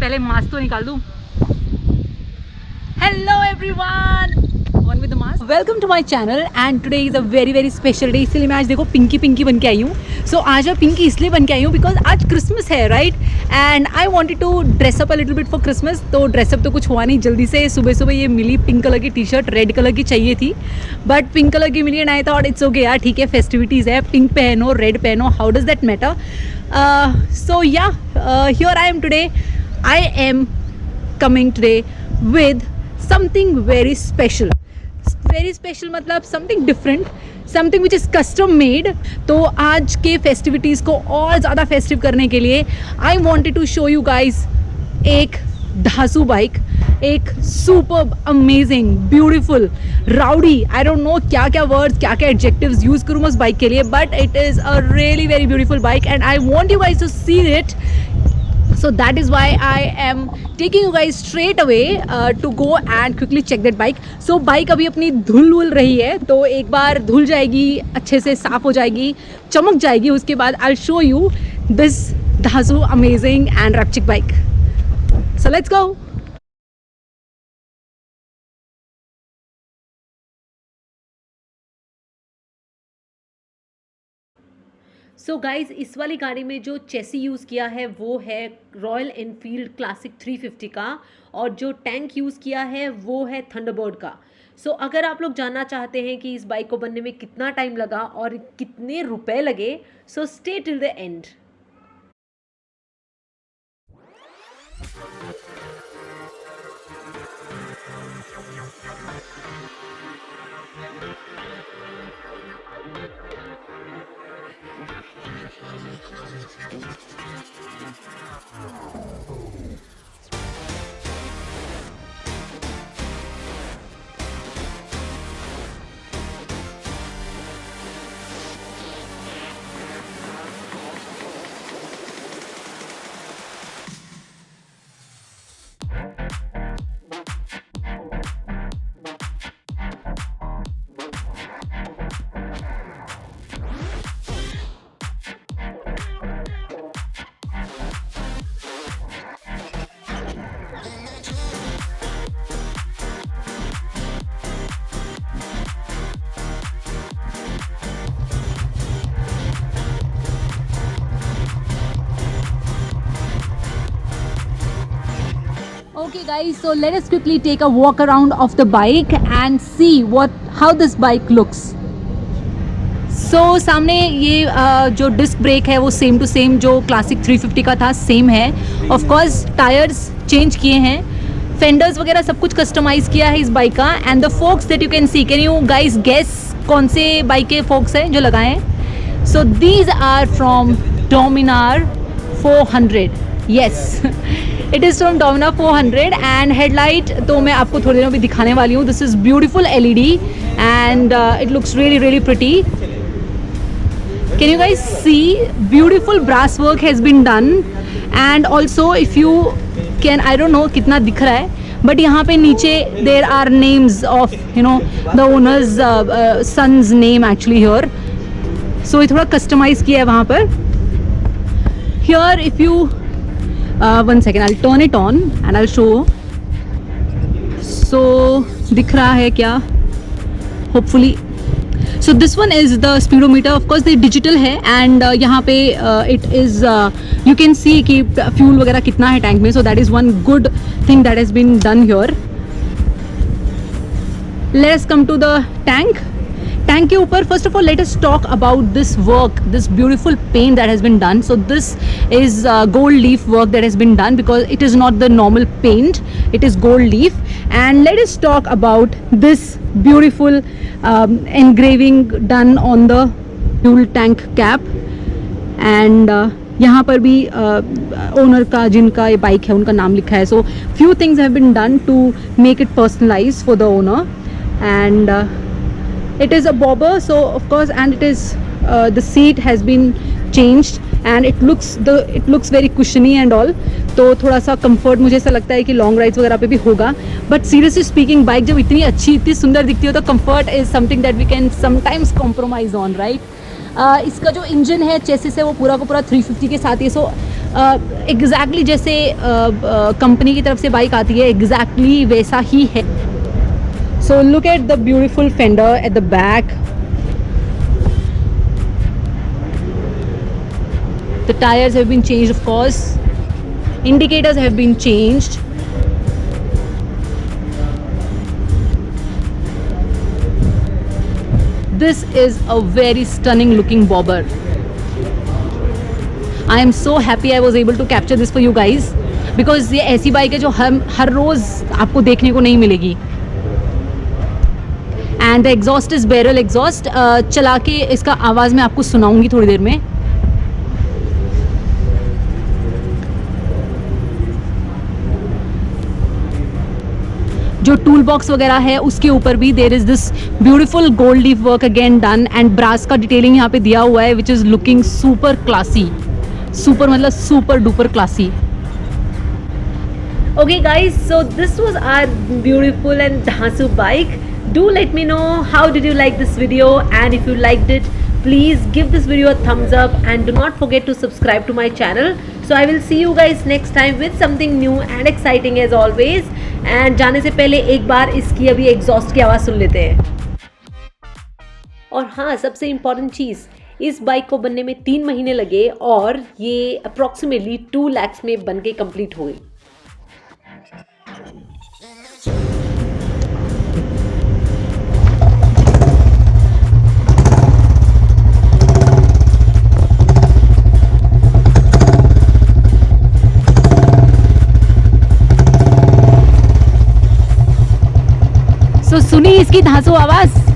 पहले मास्क तो निकाल दूं। Hello everyone, one with the mask. Welcome to my channel and today is a very very special day. इसलिए मैं आज देखो पिंकी पिंकी बन के आई हूँ। सो आज मैं पिंकी इसलिए बन के आई हूँ बिकॉज आज क्रिसमस है, right? And I wanted to dress up a little bit for Christmas. तो ड्रेसअप तो कुछ हुआ नहीं, जल्दी से सुबह सुबह ये मिली। पिंक कलर की टी शर्ट, रेड कलर की चाहिए थी बट पिंक कलर की मिली and I thought it's okay यार, ठीक है, फेस्टिविटीज़ है, पिंक पहनो रेड पहनो, how does that matter? So yeah here I am today. I am coming today with something very special. Very special मतलब something different, something which is custom made. तो आज के festivities को और ज़्यादा festive करने के लिए I wanted to show you guys एक धासु बाइक, एक superb, amazing, beautiful, rowdy, I don't know क्या क्या words, क्या क्या adjectives use करूँ उस बाइक के लिए, but it is a really very beautiful bike and I want you guys to see it. So that is why I am taking you guys straight away to go and quickly check that bike. So bike अभी अपनी धुल रही है, तो एक बार धुल जाएगी, अच्छे से साफ़ हो जाएगी, चमक जाएगी, उसके बाद I'll show you this Daihatsu amazing and rapchic bike. So let's go. So guys, इस वाली गाड़ी में जो चेसी यूज़ किया है वो है रॉयल एनफील्ड क्लासिक 350 का, और जो टैंक यूज़ किया है वो है थंडरबर्ड का। सो अगर आप लोग जानना चाहते हैं कि इस बाइक को बनने में कितना टाइम लगा और कितने रुपए लगे, so stay till the end. Okay guys, so let us quickly take a walk around of the bike and see how this bike looks. So सामने ये जो डिस्क ब्रेक है वो सेम टू सेम जो क्लासिक 350 का था same है। Of course tyres change किए हैं, फेंडर्स वगैरह सब कुछ कस्टमाइज किया है इस बाइक का। And the forks that you can see, can you guys guess कौन से बाइक के फोक्स हैं जो लगाए हैं? So these are from Dominar 400। Yes, it is from Dominar 400 and headlight तो मैं आपको थोड़ी देर में दिखाने वाली हूँ। This is beautiful LED and it looks really really pretty. Can you guys see? Beautiful brass work has been done and also if you can, I don't know कितना दिख रहा है, but यहाँ पे नीचे there are names of the owner's son's name actually here. So ये थोड़ा customize किया है वहाँ पर। Here if you one second, I'll turn it on and I'll show. So दिख रहा है क्या? Hopefully. So this one is the speedometer. Of course, ये digital है and यहाँ पे it is you can see कि fuel वगैरह कितना है टैंक में. So that is one good thing that has been done here. Let us come to the tank. Tank के ऊपर first of all let us talk about this work, this beautiful paint that has been done. So this is gold leaf work that has been done because it is not the normal paint, it is gold leaf. And let us talk about this beautiful engraving done on the fuel tank cap. And यहाँ पर भी owner का जिनका ये bike है उनका नाम लिखा है. So few things have been done to make it personalized for the owner. And it is a bobber, so of course, and it is the seat has been changed and it looks very cushiony and all. तो थोड़ा सा comfort मुझे ऐसा लगता है कि long rides वगैरह पे भी होगा. बट सीरियसली स्पीकिंग बाइक जब इतनी अच्छी इतनी सुंदर दिखती हो तो comfort is something that we can sometimes compromise on, right? इसका जो इंजन है चेसिस है वो पूरा का पूरा 350 के साथ ही. सो एग्जैक्टली जैसे कंपनी की तरफ से बाइक आती है एग्जैक्टली वैसा ही है. So look at the beautiful fender at the back. The tires have been changed, of course. Indicators have been changed. This is a very stunning looking bobber. I am so happy I was able to capture this for you guys because ये ऐसी bike है जो हर रोज आपको देखने को नहीं मिलेगी. And the exhaust is barrel exhaust. चला के इसका आवाज़ मैं आपको सुनाऊंगी थोड़ी देर में. जो टूल बॉक्स वगैरह है उसके ऊपर भी there is this beautiful gold leaf work again done and brass का डिटेलिंग यहाँ पे दिया हुआ है which is looking super classy. Super मतलब super duper classy. Okay guys, so this was our beautiful and Dhansu bike. Do let me know how did you like this video, and if you liked it, please give this video a thumbs up and do not forget to subscribe to my channel. So I will see you guys next time with something new and exciting as always. And जाने से पहले एक बार इसकी अभी exhaust की आवाज़ सुन लेते हैं. और हाँ, सबसे इम्पॉर्टेंट चीज़, इस बाइक को बनने में 3 महीने लगे और ये अप्रॉक्सीमेटली 2 lakhs में बन के कंप्लीट हो गई. सुनी इसकी धांसू आवाज.